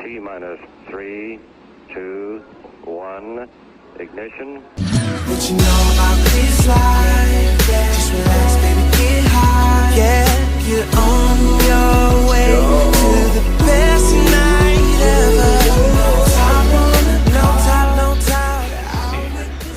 T minus 3, 2, 1, ignition. What you know about this life? Yeah. Just relax, baby, get high. Yeah, you're on your way to the best night ever. No top, no top, no top. I'll make this.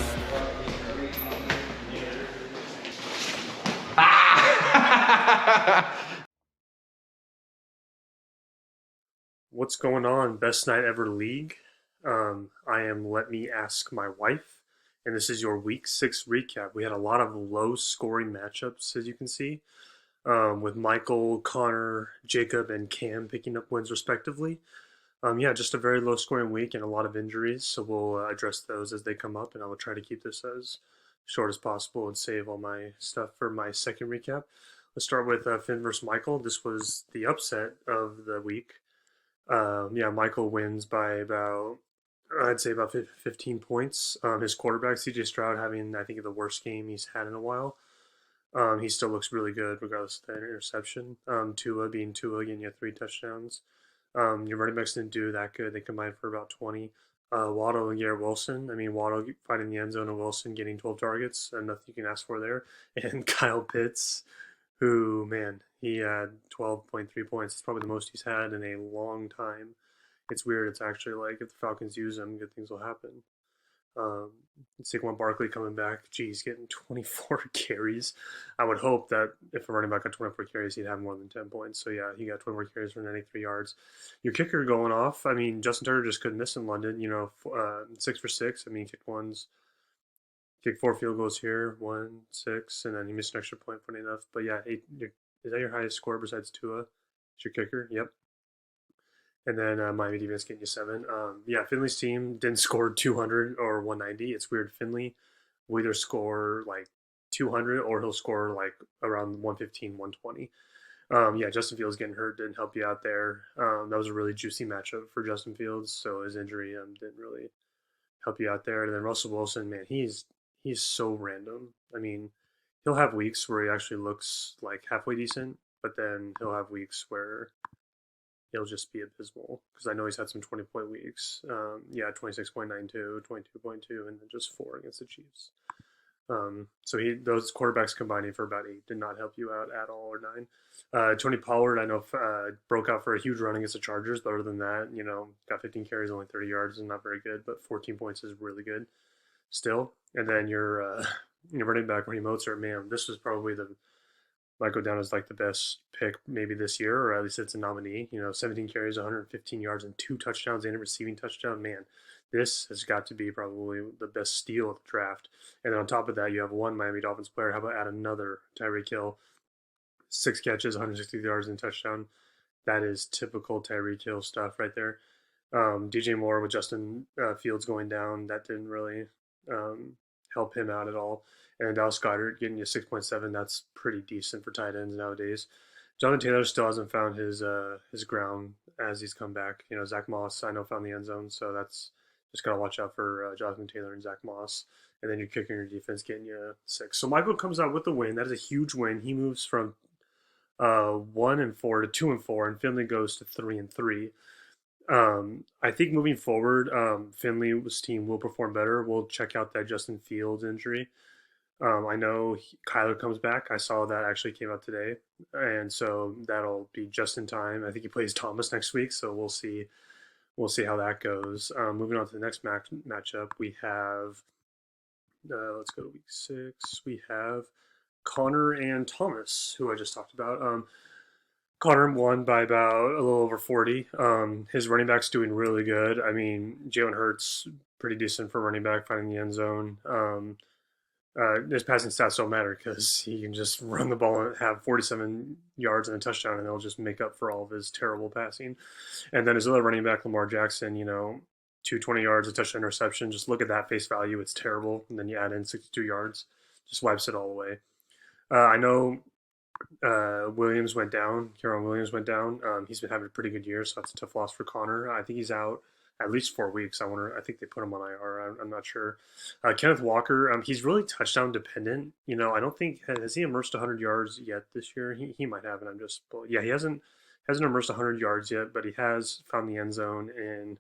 What's going on, Best Night Ever League? I am Let Me Ask My Wife, and this is your Week 6 recap. We had a lot of low-scoring matchups, as you can see, with Michael, Connor, Jacob, and Cam picking up wins respectively. Just a very low-scoring week and a lot of injuries, so we'll address those as they come up, and I will try to keep this as short as possible and save all my stuff for my second recap. Let's start with Finn versus Michael. This was the upset of the week. Michael wins by about, I'd say about 15 points. His quarterback, CJ Stroud, having, I think, the worst game he's had in a while. He still looks really good regardless of the interception. Tua, getting you 3 touchdowns. Your running backs didn't do that good. They combined for about 20. Waddle and Garrett Wilson. Waddle finding the end zone and Wilson getting 12 targets. And nothing you can ask for there. And Kyle Pitts, who, man, he had 12.3 points. It's probably the most he's had in a long time. It's weird. It's actually like if the Falcons use him, good things will happen. Saquon Barkley coming back. Geez, getting 24 carries. I would hope that if a running back got 24 carries, he'd have more than 10 points. So, yeah, he got 24 carries for 93 yards. Your kicker going off. Justin Tucker just couldn't miss in London. 6 for 6. Kicked 4 field goals here, 1, 6, and then he missed an extra point, funny enough. But yeah, is that your highest score besides Tua? It's your kicker? Yep. And then Miami defense getting you 7. Finley's team didn't score 200 or 190. It's weird. Finley will either score like 200 or he'll score like around 115, 120. Justin Fields getting hurt didn't help you out there. That was a really juicy matchup for Justin Fields, so his injury didn't really help you out there. And then Russell Wilson, man, he's so random. He'll have weeks where he actually looks like halfway decent, but then he'll have weeks where he'll just be abysmal. Because I know he's had some 20-point weeks. 26.92, 22.2, and then just 4 against the Chiefs. Those quarterbacks combining for about 8 did not help you out at all, or 9. Tony Pollard, I know, broke out for a huge run against the Chargers, but other than that, got 15 carries, only 30 yards, is not very good, but 14 points is really good still. And then your running back, Raheem Mostert, man, this was probably might go down as like the best pick maybe this year, or at least it's a nominee. 17 carries, 115 yards, and 2 touchdowns and a receiving touchdown. Man, this has got to be probably the best steal of the draft. And then on top of that, you have 1 Miami Dolphins player. How about add another Tyreek Hill? 6 catches, 160 yards, and touchdown. That is typical Tyreek Hill stuff right there. DJ Moore with Justin Fields going down, that didn't really help him out at all. And Dallas Goedert getting you 6.7. That's pretty decent for tight ends nowadays. Jonathan Taylor still hasn't found his ground as he's come back. Zach Moss, I know, found the end zone, so that's just got to watch out for Jonathan Taylor and Zach Moss. And then you're kicking your defense, getting you 6. So Michael comes out with the win. That is a huge win. He moves from 1-4 to 2-4, and Finley goes to 3-3. I think moving forward, Finley's team will perform better. We'll check out that Justin Fields injury. I know Kyler comes back. I saw that actually came out today, and so that'll be just in time. I think he plays Thomas next week, so we'll see how that goes. Moving on to the next matchup, we have let's go to week 6. We have Connor and Thomas, who I just talked about. Connor won by about a little over 40. His running back's doing really good. Jalen Hurts, pretty decent for running back, finding the end zone. His passing stats don't matter because he can just run the ball and have 47 yards and a touchdown, and it'll just make up for all of his terrible passing. And then his other running back, Lamar Jackson, 220 yards, a touchdown interception. Just look at that face value. It's terrible. And then you add in 62 yards. Just wipes it all away. I know Williams went down. Kieran Williams went down. He's been having a pretty good year, so that's a tough loss for Connor. I think he's out at least 4 weeks. I think they put him on IR. I'm not sure. Kenneth Walker, he's really touchdown dependent. I don't think, has he immersed 100 yards yet this year? He might have, and he Hasn't immersed 100 yards yet, but he has found the end zone, and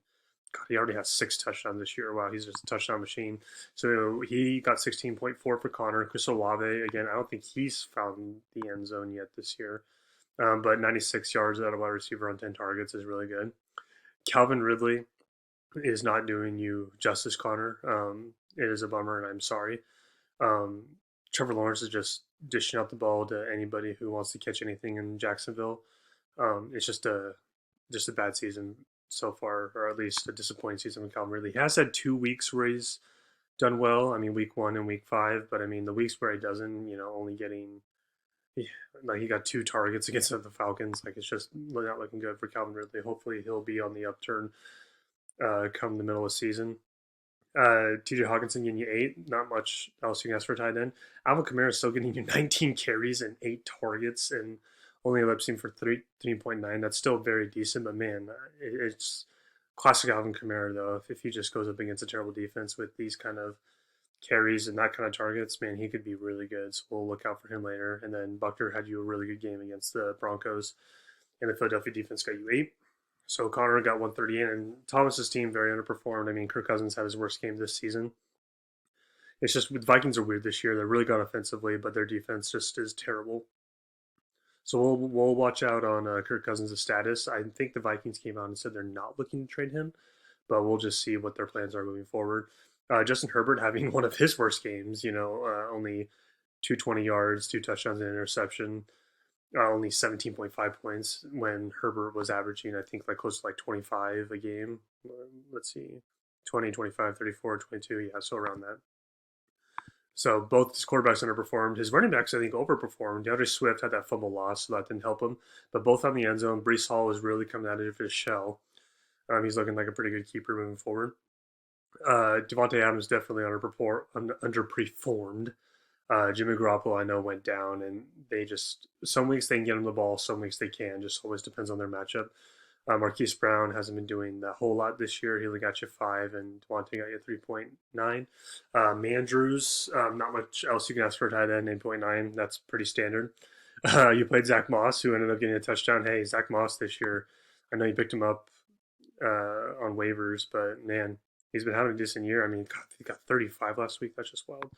God, he already has 6 touchdowns this year. Wow, he's just a touchdown machine. So he got 16.4 for Connor. Chris Olave, again, I don't think he's found the end zone yet this year. But 96 yards out of wide receiver on 10 targets is really good. Calvin Ridley is not doing you justice, Connor. It is a bummer, and I'm sorry. Trevor Lawrence is just dishing out the ball to anybody who wants to catch anything in Jacksonville. It's just a bad season so far, or at least a disappointing season with Calvin Ridley. He has had 2 weeks where he's done well. I mean, week 1 and week 5, but I mean, the weeks where he doesn't, only getting, like, he got 2 targets against the Falcons. Like, it's just not looking good for Calvin Ridley. Hopefully he'll be on the upturn come the middle of the season. TJ Hawkinson getting you 8. Not much else you can ask for a tight end. Alvin Kamara is still getting you 19 carries and 8 targets, and only elapsing for 3.9. That's still very decent, but man, it's classic Alvin Kamara though. If he just goes up against a terrible defense with these kind of carries and that kind of targets, man, he could be really good. So we'll look out for him later. And then Buckner had you a really good game against the Broncos, and the Philadelphia defense got you 8. So Connor got 138, and Thomas's team very underperformed. I mean, Kirk Cousins had his worst game this season. It's just, the Vikings are weird this year. They're really good offensively, but their defense just is terrible. So we'll watch out on Kirk Cousins' status. I think the Vikings came out and said they're not looking to trade him, but we'll just see what their plans are moving forward. Justin Herbert having one of his worst games, only 220 yards, 2 touchdowns, and an interception, only 17.5 points when Herbert was averaging, I think, like close to like 25 a game. Let's see, 20, 25, 34, 22, yeah, so around that. So both his quarterbacks underperformed. His running backs, I think, overperformed. DeAndre Swift had that fumble loss, so that didn't help him. But both on the end zone. Breece Hall was really coming out of his shell. He's looking like a pretty good keeper moving forward. Devontae Adams definitely underperformed. Jimmy Garoppolo, I know, went down, and they just, some weeks they can get him the ball, some weeks they can. Just always depends on their matchup. Marquise Brown hasn't been doing a whole lot this year. He only got you 5, and Devontae got you 3.9. Mandrews, not much else you can ask for a tight end, 8.9. That's pretty standard. You played Zach Moss, who ended up getting a touchdown. Hey, Zach Moss this year, I know you picked him up on waivers, but man, he's been having a decent year. I mean, God, he got 35 last week. That's just wild.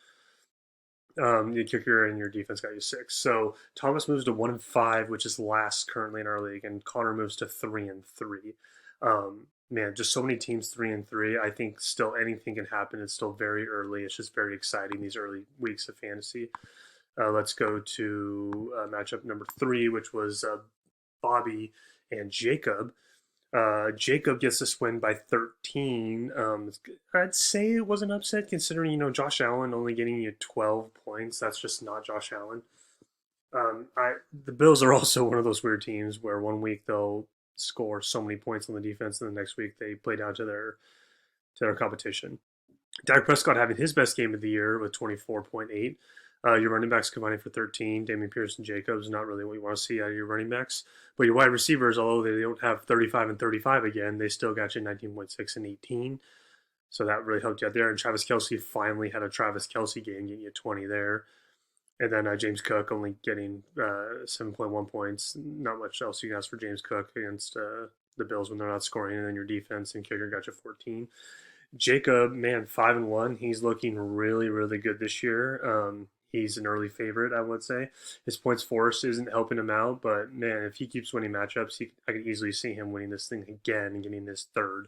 Your kicker and your defense got you 6. So Thomas moves to 1-5, which is last currently in our league, and Connor moves to 3-3. Man, just so many teams 3-3. I think still anything can happen. It's still very early. It's just very exciting, these early weeks of fantasy. Let's go to matchup number 3, which was Bobby and Jacob. Jacob gets this win by 13. I'd say it was an upset considering, Josh Allen only getting you 12 points. That's just not Josh Allen. The Bills are also one of those weird teams where one week they'll score so many points on the defense, and the next week they play down to their competition. Dak Prescott having his best game of the year with 24.8. Your running backs combining for 13. Damian Pierce and Jacobs, not really what you want to see out of your running backs. But your wide receivers, although they don't have 35 and 35 again, they still got you 19.6 and 18. So that really helped you out there. And Travis Kelce finally had a Travis Kelce game, getting you 20 there. And then James Cook only getting 7.1 points. Not much else you can ask for James Cook against the Bills when they're not scoring. And then your defense and kicker got you 14. Jacob, man, 5-1. He's looking really, really good this year. He's an early favorite, I would say. His points force isn't helping him out, but man, if he keeps winning matchups, I could easily see him winning this thing again and getting this 3rd.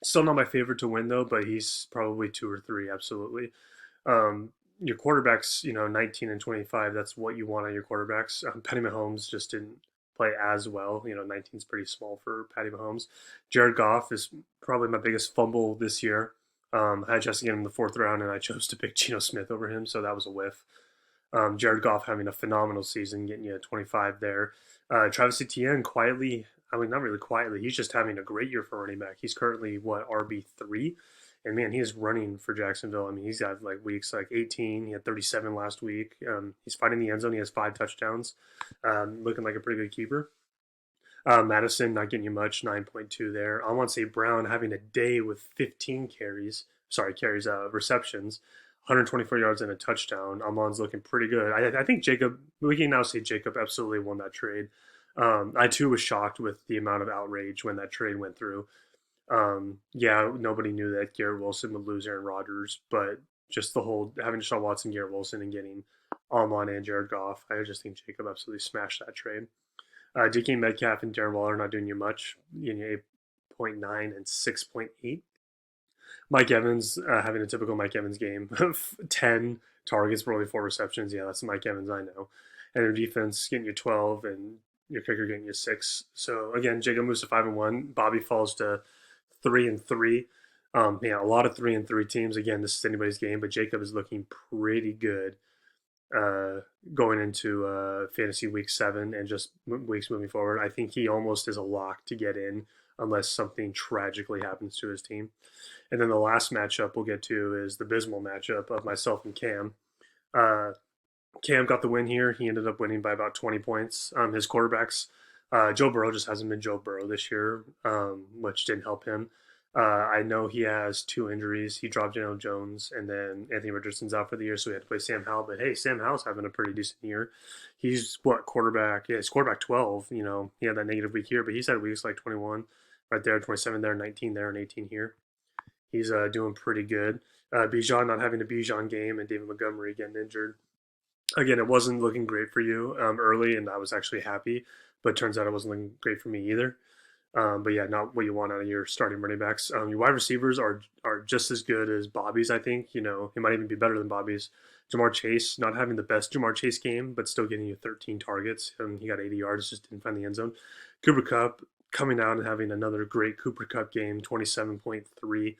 Still not my favorite to win though, but he's probably 2 or 3, absolutely. Your quarterbacks, 19 and 25, that's what you want on your quarterbacks. Patty Mahomes just didn't play as well. 19 is pretty small for Patty Mahomes. Jared Goff is probably my biggest fumble this year. I had just to get him in the 4th round, and I chose to pick Geno Smith over him, so that was a whiff. Jared Goff having a phenomenal season, getting you 25 there. Travis Etienne quietly, not really quietly, he's just having a great year for running back. He's currently, RB3? And man, he is running for Jacksonville. He's got like weeks like 18. He had 37 last week. He's fighting the end zone. He has 5 touchdowns. Looking like a pretty good keeper. Madison not getting you much, 9.2 there. I want to say Brown having a day with 15 receptions, 124 yards and a touchdown. Amon's looking pretty good. I think we can now say Jacob absolutely won that trade. I too was shocked with the amount of outrage when that trade went through. Yeah, nobody knew that Garrett Wilson would lose Aaron Rodgers, but just the whole having Deshaun Watson, Garrett Wilson, and getting Almon and Jared Goff, I just think Jacob absolutely smashed that trade. DK Metcalf and Darren Waller not doing you much, 8.9 and 6.8. Mike Evans having a typical Mike Evans game, 10 targets for only 4 receptions. Yeah, that's Mike Evans, I know. And their defense getting you 12 and your kicker getting you 6. So again, Jacob moves to 5-1. Bobby falls to 3-3. Yeah, a lot of 3-3 teams. Again, this is anybody's game, but Jacob is looking pretty good going into fantasy week 7 and just weeks moving forward. I think he almost is a lock to get in unless something tragically happens to his team. And then the last matchup we'll get to is the abysmal matchup of myself and Cam. Cam got the win here. He ended up winning by about 20 points. His quarterbacks, Joe Burrow just hasn't been Joe Burrow this year, which didn't help him. I know he has 2 injuries. He dropped Daniel Jones, and then Anthony Richardson's out for the year, so we had to play Sam Howell. But hey, Sam Howell's having a pretty decent year. He's quarterback? Yeah, he's quarterback 12. He had that negative week here, but he's had weeks like 21 right there, 27 there, 19 there, and 18 here. He's doing pretty good. Bijan not having a Bijan game, and David Montgomery getting injured. Again, it wasn't looking great for you early, and I was actually happy, but it turns out it wasn't looking great for me either. But yeah, not what you want out of your starting running backs. Your wide receivers are just as good as Bobby's, I think. He might even be better than Bobby's. Ja'Marr Chase, not having the best Ja'Marr Chase game, but still getting you 13 targets. He got 80 yards, just didn't find the end zone. Cooper Kupp coming out and having another great Cooper Kupp game, 27.3.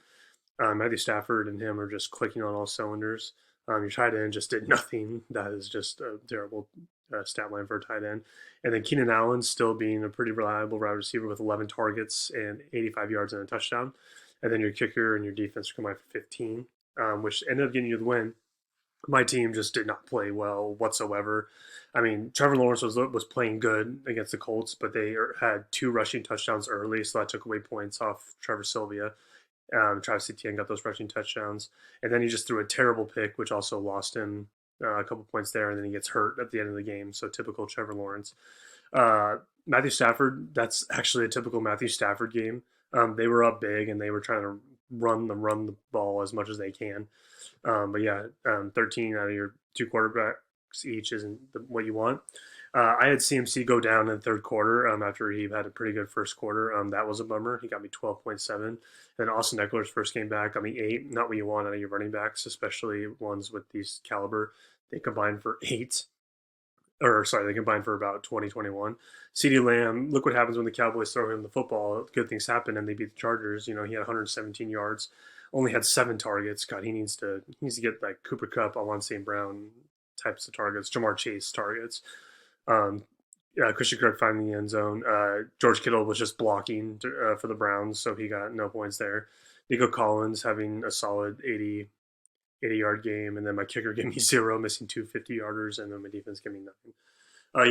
Matthew Stafford and him are just clicking on all cylinders. Your tight end just did nothing. That is just a terrible stat line for a tight end. And then Keenan Allen still being a pretty reliable wide receiver with 11 targets and 85 yards and a touchdown. And then your kicker and your defense combined for 15, which ended up getting you the win. My team just did not play well whatsoever. I mean, Trevor Lawrence was playing good against the Colts, but they had 2 rushing touchdowns early, so that took away points off Trevor Sylvia. Travis Etienne got those rushing touchdowns. And then he just threw a terrible pick, which also lost him a couple points there, and then he gets hurt at the end of the game. So typical Trevor Lawrence. Matthew Stafford, that's actually a typical Matthew Stafford game. They were up big, and they were trying to run the ball as much as they can. But yeah, 13 out of your 2 quarterbacks each isn't what you want. I had CMC go down in the third quarter after he had a pretty good first quarter. That was a bummer. He got me 12.7. Then Austin Eckler's first game back got me 8. Not what you want out of your running backs, especially ones with these caliber. They combined for 8. They combined for about 20, 21. CeeDee Lamb, look what happens when the Cowboys throw him the football. Good things happen, and they beat the Chargers. He had 117 yards, only had 7 targets. God, he needs to get like Cooper Kupp, Alon St. Brown types of targets, Ja'Marr Chase targets. Christian Kirk finding the end zone. George Kittle was just blocking for the Browns, so he got no points there. Nico Collins having a solid 80-yard game, and then my kicker gave me 0, missing 2 50-yarders, and then my defense gave me nothing.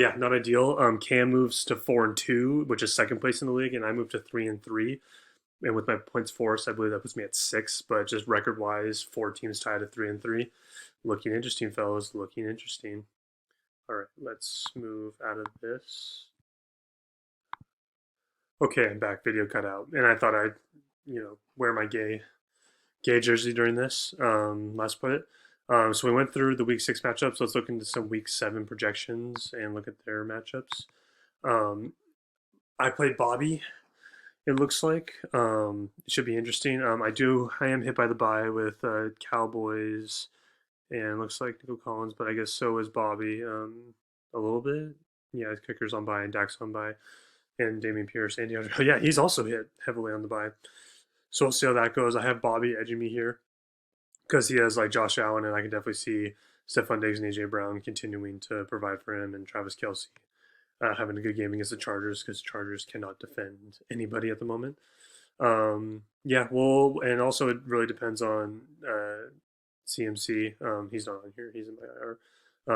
Yeah, not ideal. Cam moves to 4-2, which is second place in the league, and I moved to 3-3. And with my points forced, I believe that puts me at 6. But just record-wise, 4 teams tied at 3-3. Looking interesting, fellas. Looking interesting. All right, let's move out of this. Okay, I'm back. Video cut out. And I thought I'd, wear my gay jersey during this. Let's put it. So we went through the week 6 matchups. Let's look into some week 7 projections and look at their matchups. I played Bobby, it looks like. It should be interesting. I am hit by the bye with Cowboys. And it looks like Nico Collins, but I guess so is Bobby a little bit. Yeah, his kicker's on bye and Dak's on bye. And Dameon Pierce and DeAndre. Yeah, he's also hit heavily on the bye. So we'll see how that goes. I have Bobby edging me here because he has like Josh Allen, and I can definitely see Stephon Diggs and A.J. Brown continuing to provide for him, and Travis Kelce having a good game against the Chargers because Chargers cannot defend anybody at the moment. And also it really depends on CMC. He's not on here. He's in my IR.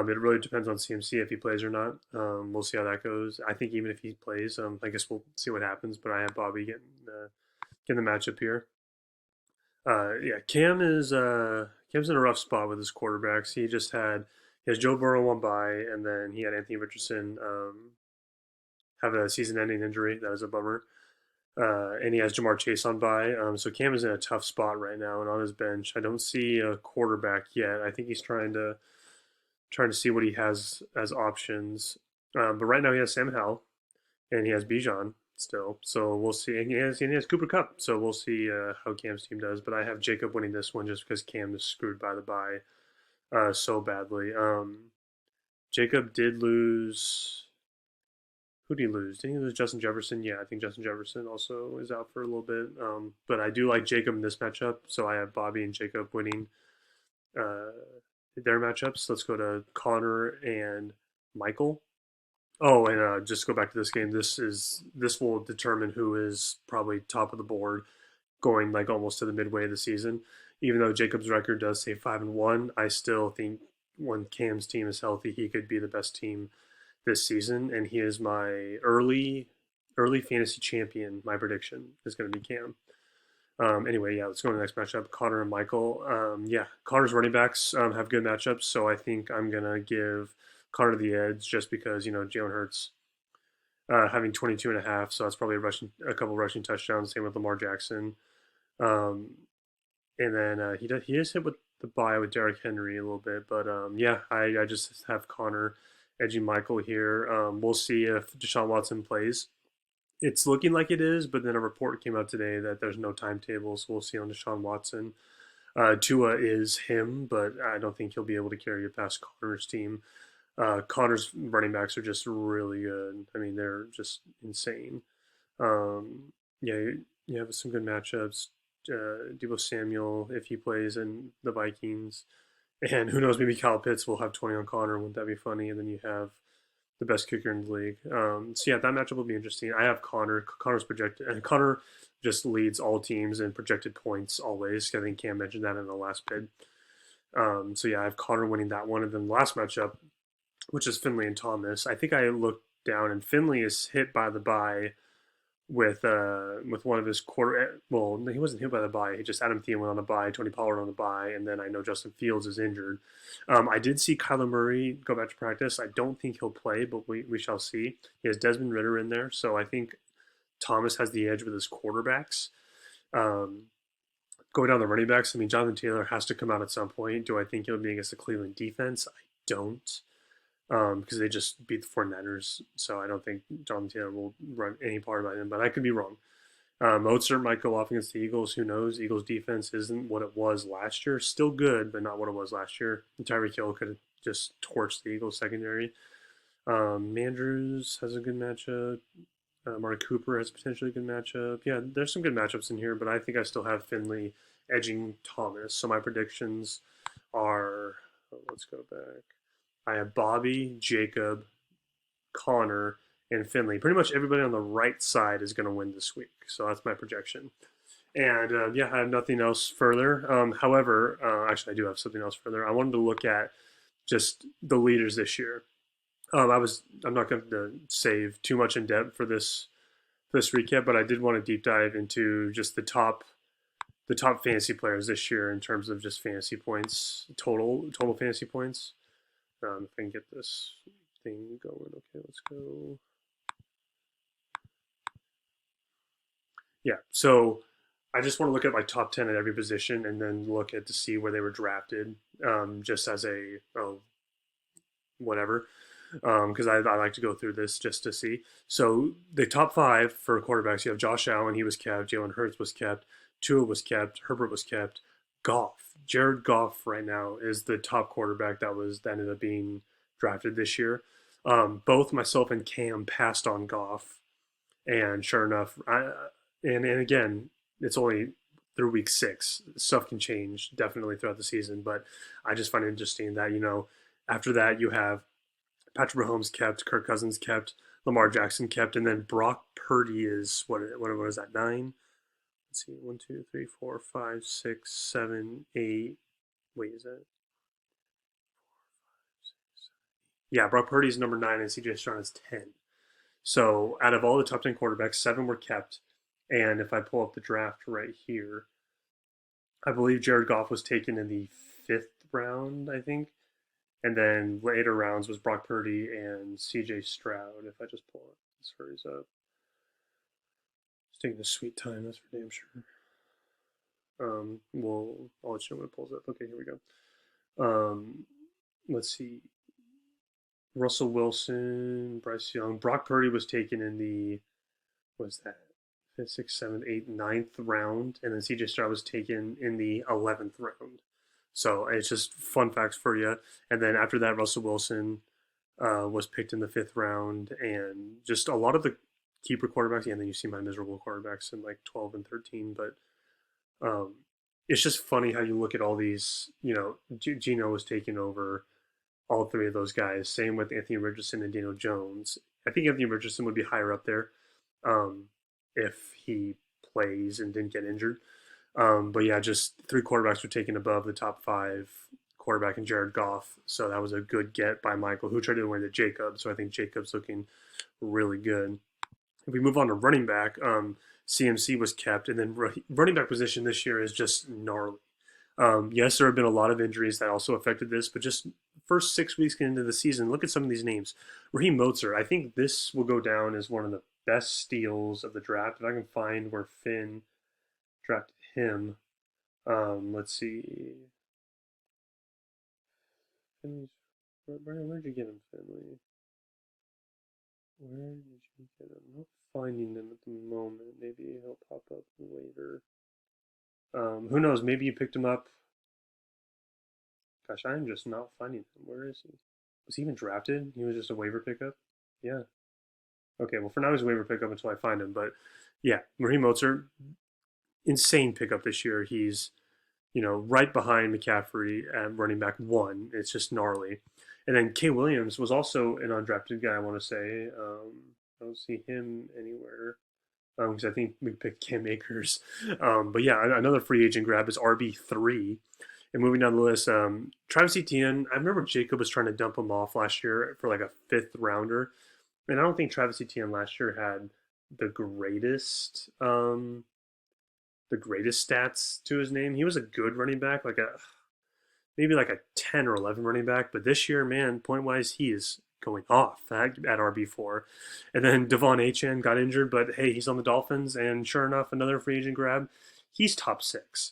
It really depends on CMC if he plays or not. We'll see how that goes. I think even if he plays, I guess we'll see what happens. But I have Bobby getting the matchup here. Cam's in a rough spot with his quarterbacks. He has Joe Burrow on bye, and then he had Anthony Richardson have a season-ending injury. That is a bummer. And he has Jamar Chase on bye. So Cam is in a tough spot right now and on his bench. I don't see a quarterback yet. I think he's trying to see what he has as options. But right now he has Sam Howell and he has Bijan still. So we'll see. And he has Cooper Kupp. So we'll see how Cam's team does. But I have Jacob winning this one just because Cam is screwed by the bye so badly. Jacob did lose. Who did he lose? Did he lose Justin Jefferson? Yeah, I think Justin Jefferson also is out for a little bit. But I do like Jacob in this matchup, so I have Bobby and Jacob winning their matchups. Let's go to Connor and Michael. Oh, and just go back to this game. This will determine who is probably top of the board going like almost to the midway of the season. Even though Jacob's record does say 5-1, I still think when Cam's team is healthy, he could be the best team this season, and he is my early fantasy champion. My prediction is going to be Cam. Anyway, yeah, let's go to the next matchup. Connor and Michael. Yeah, Connor's running backs have good matchups, so I think I'm going to give Connor the edge just because, Jalen Hurts having 22.5, so that's probably a couple rushing touchdowns. Same with Lamar Jackson. And then he is hit with the bye with Derrick Henry a little bit, but yeah, I just have Connor edging Michael here. We'll see if Deshaun Watson plays. It's looking like it is, but then a report came out today that there's no timetable, so we'll see on Deshaun Watson. Tua is him, but I don't think he'll be able to carry it past Connor's team. Connor's running backs are just really good. I mean, they're just insane. Yeah, you have some good matchups. Deebo Samuel, if he plays in the Vikings. And who knows, maybe Kyle Pitts will have 20 on Connor. Wouldn't that be funny? And then you have the best kicker in the league. So yeah, that matchup will be interesting. I have Connor. Connor's projected, and Connor just leads all teams in projected points always. I think Cam mentioned that in the last bid. So yeah, I have Connor winning that one. And then the last matchup, which is Finley and Thomas. I think I looked down, and Finley is hit by the bye with one of his quarter. Well, he wasn't hit by the bye. He just Adam Thielen went on the bye, Tony Pollard on the bye, and then I know Justin Fields is injured. I did see Kyler Murray go back to practice. I don't think he'll play, but we shall see. He has Desmond Ridder in there, so I think Thomas has the edge with his quarterbacks. Going down the running backs, I mean, Jonathan Taylor has to come out at some point. Do I think he'll be against the Cleveland defense? I don't. Because they just beat the 49ers, so I don't think Jonathan Taylor will run any part of him, but I could be wrong. Mozart might go off against the Eagles. Who knows? Eagles defense isn't what it was last year. Still good, but not what it was last year. Tyreek Hill could have just torched the Eagles secondary. Andrews has a good matchup. Amari Cooper has potentially a good matchup. Yeah, there's some good matchups in here, but I think I still have Finley edging Thomas. So my predictions are, let's go back. I have Bobby, Jacob, Connor, and Finley. Pretty much everybody on the right side is going to win this week. So that's my projection. And yeah, I have nothing else further. However, actually, I do have something else further. I wanted to look at just the leaders this year. I'm not going to save too much in depth for this recap, but I did want to deep dive into just the top fantasy players this year in terms of just fantasy points, total fantasy points. If I can get this thing going. Okay, let's go. Yeah, so I just want to look at my top 10 at every position and then look at to see where they were drafted, just as a whatever, because I like to go through this just to see. So the top 5 for quarterbacks, you have Josh Allen, he was kept, Jalen Hurts was kept, Tua was kept, Herbert was kept, Jared Goff right now is the top quarterback that ended up being drafted this year. Both myself and Cam passed on Goff, and sure enough, and again, it's only through week 6. Stuff can change definitely throughout the season, but I just find it interesting that after that you have Patrick Mahomes kept, Kirk Cousins kept, Lamar Jackson kept, and then Brock Purdy is what was that 9? Let's see, 1, 2, 3, 4, 5, 6, 7, 8. Wait, is that? Yeah, Brock Purdy's number 9 and CJ Stroud is 10. So out of all the top 10 quarterbacks, 7 were kept. And if I pull up the draft right here, I believe Jared Goff was taken in the 5th round, I think. And then later rounds was Brock Purdy and C.J. Stroud. If I just pull it, this hurries up. It's taking a sweet time, that's for damn sure. I'll let you know when it pulls up. Okay, here we go. Let's see. Russell Wilson, Bryce Young, Brock Purdy was taken in the what's that? 5th, 6th, 7th, 8th, 9th round, and then C.J. Stroud was taken in the 11th round. So it's just fun facts for you. And then after that, Russell Wilson was picked in the 5th round, and just a lot of the keeper quarterbacks. Yeah, and then you see my miserable quarterbacks in like 12 and 13, but it's just funny how you look at all these. Geno was taking over all three of those guys. Same with Anthony Richardson and Daniel Jones. I think Anthony Richardson would be higher up there if he plays and didn't get injured. But yeah, just three quarterbacks were taken above the top 5 quarterback in Jared Goff. So that was a good get by Michael, who traded away to Jacobs. So I think Jacobs looking really good. If we move on to running back, CMC was kept, and then running back position this year is just gnarly. Yes, there have been a lot of injuries that also affected this, but just first 6 weeks into the season, look at some of these names. Raheem Mostert, I think this will go down as one of the best steals of the draft. If I can find where Finn drafted him. Let's see. Where did you get him, Finley? Where did you get him? I'm not finding them at the moment. Maybe he'll pop up later. Who knows? Maybe you picked him up. Gosh, I'm just not finding him. Where is he? Was he even drafted? He was just a waiver pickup? Yeah. Okay, well, for now he's a waiver pickup until I find him. But yeah, Raheem Mostert, insane pickup this year. He's, right behind McCaffrey at running back 1. It's just gnarly. And then Kay Williams was also an undrafted guy, I want to say. I don't see him anywhere because I think we picked Cam Akers. But yeah, another free agent grab is RB3. And moving down the list, Travis Etienne, I remember Jacob was trying to dump him off last year for like a 5th rounder. And I don't think Travis Etienne last year had the greatest stats to his name. He was a good running back, maybe like a 10 or 11 running back. But this year, man, point-wise, he is going off at RB4. And then Devon Achane got injured, but hey, he's on the Dolphins. And sure enough, another free agent grab. He's top 6.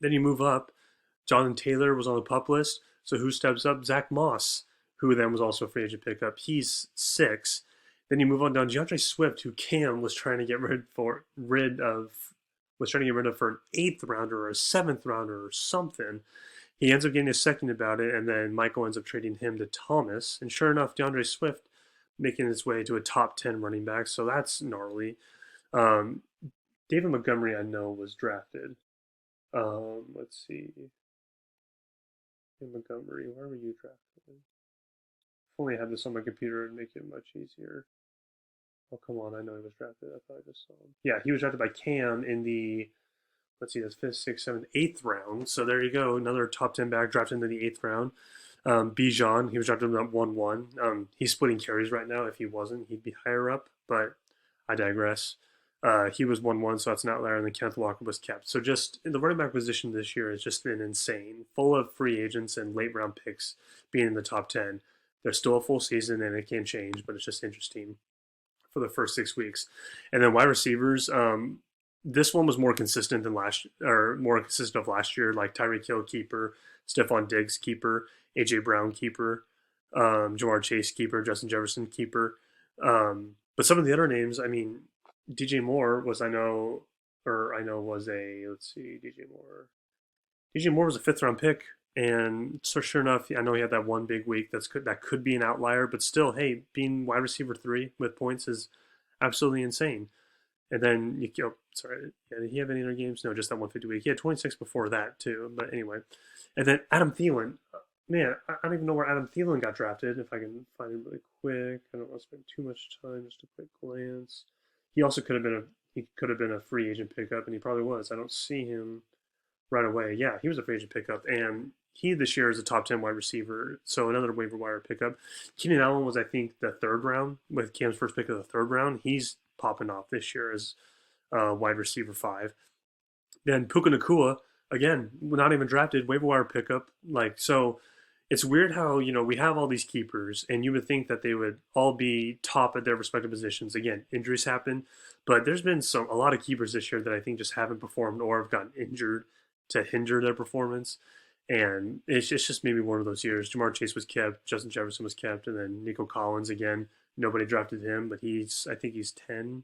Then you move up. Jonathan Taylor was on the PUP list. So who steps up? Zach Moss, who then was also a free agent pickup. He's 6. Then you move on down DeAndre Swift, who Cam was trying to get rid of for an 8th rounder or a 7th rounder or something. He ends up getting a second about it, and then Michael ends up trading him to Thomas. And sure enough, DeAndre Swift making his way to a top 10 running back, so that's gnarly. David Montgomery, I know, was drafted. Let's see. David Montgomery, where were you drafted? If only I had this on my computer, it'd make it much easier. Oh, come on, I know he was drafted. I thought I just saw him. Yeah, he was drafted by Cam in the, let's see, that's 5th, 6th, 7th, 8th round. So there you go, another top 10 back drafted into the 8th round. Bijan, he was drafted in that 1-1. He's splitting carries right now. If he wasn't, he'd be higher up, but I digress. He was 1-1, so that's an outlier, and then Kenneth Walker was kept. So just in the running back position this year has just been insane. Full of free agents and late round picks being in the top 10. There's still a full season, and it can change, but it's just interesting for the first 6 weeks. And then wide receivers, this one was more consistent than last year, like Tyreek Hill keeper, Stephon Diggs keeper, AJ Brown keeper, Jamar Chase keeper, Justin Jefferson keeper. But some of the other names, I mean, DJ Moore was DJ Moore was a 5th round pick. And so sure enough, I know he had that one big week that could be an outlier, but still, hey, being wide receiver 3 with points is absolutely insane. And then, did he have any other games? No, just that 150 week. He had 26 before that too, but anyway. And then Adam Thielen, man, I don't even know where Adam Thielen got drafted, if I can find him really quick. I don't want to spend too much time, just a quick glance. He also could have been a free agent pickup, and he probably was. I don't see him right away. Yeah, he was a free agent pickup, and he this year is a top 10 wide receiver, so another waiver wire pickup. Keenan Allen was, I think, the 3rd round, with Cam's first pick of the 3rd round. He's popping off this year as wide receiver 5. Then Puka Nacua, again, not even drafted, waiver wire pickup. So it's weird how, we have all these keepers, and you would think that they would all be top at their respective positions. Again, injuries happen, but there's been a lot of keepers this year that I think just haven't performed or have gotten injured to hinder their performance. And it's just maybe one of those years. Jamar Chase was kept, Justin Jefferson was kept, and then Nico Collins again. Nobody drafted him, but I think he's 10,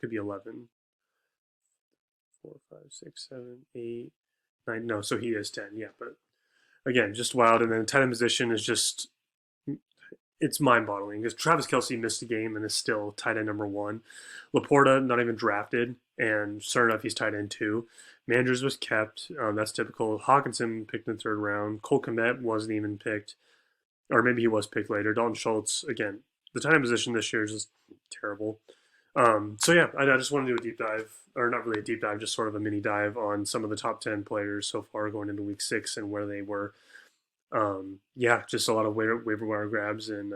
could be 11. 4, 5, 6, 7, 8, 9. No, so he is 10. Yeah, but again, just wild. And then the tight end position is just, it's mind-boggling because Travis Kelce missed a game and is still tight end number 1. Laporta not even drafted, and sure enough, he's tight end 2. Manders was kept. That's typical. Hawkinson picked in the 3rd round. Cole Kmet wasn't even picked, or maybe he was picked later. Dalton Schultz, again, the tight end position this year is just terrible. So yeah, I just want to do a deep dive, or not really a deep dive, just sort of a mini dive on some of the top 10 players so far going into week 6 and where they were. Yeah, just a lot of waiver wire grabs and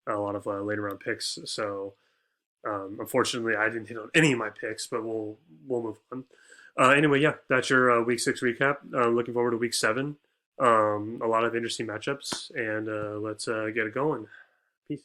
a lot of later round picks. So unfortunately, I didn't hit on any of my picks, but we'll move on. Anyway, yeah, that's your week 6 recap. Looking forward to week 7. A lot of interesting matchups, and let's get it going. Peace.